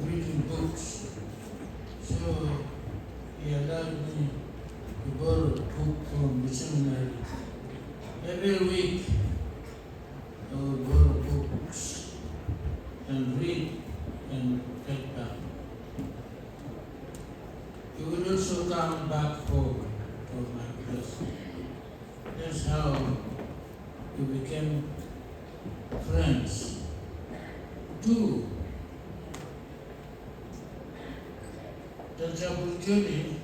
reading books. So he allowed me to borrow a book from the seminary. Every week I would borrow books and read and take back. He would also come back home to my place. That's how we became friends. Two, Dr. Burjoli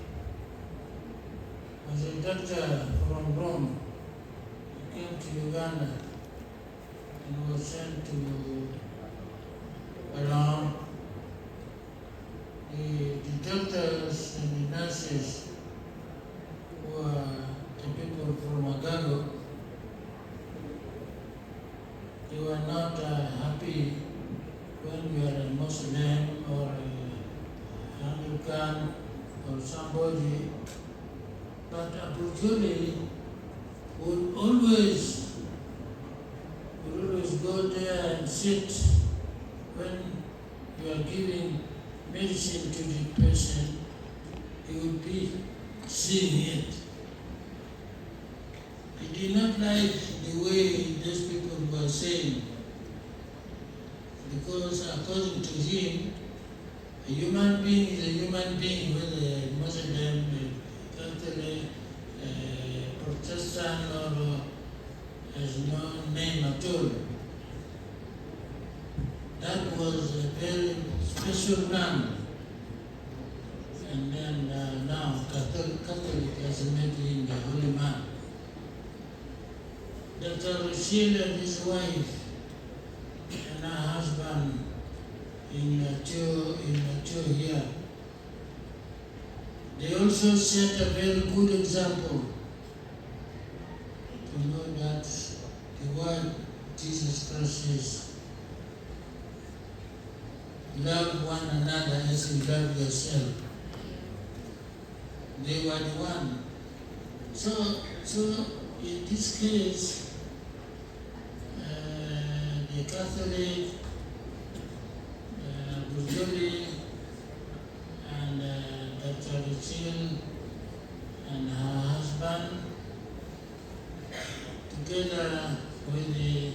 was a doctor from Rome. He came to Uganda and was sent to around. The doctors and the nurses were the people from Agago. They were not happy when you are a Muslim or a Anglican or somebody. But Abu Juli would always go there and sit when you are giving medicine to the patient. He would be seeing it. He did not like the way these people were saying, because according to him, a human being is a human being, whether a Muslim, a Catholic, a Protestant, or has no name at all. That was a very special man. And then now Catholic has made him the holy man. Dr. Rashid and his wife and her husband in Mature here, they also set a very good example to know that the word Jesus Christ is love one another as you love yourself. They were the one. So in this case, the Catholic, Burjoli, and Dr. Richil and her husband, together with the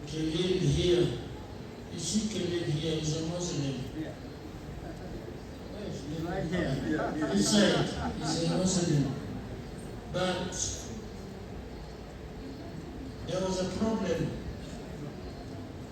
Khalil here. You see Khalil here is a Muslim. This side is a Muslim. But there was a problem.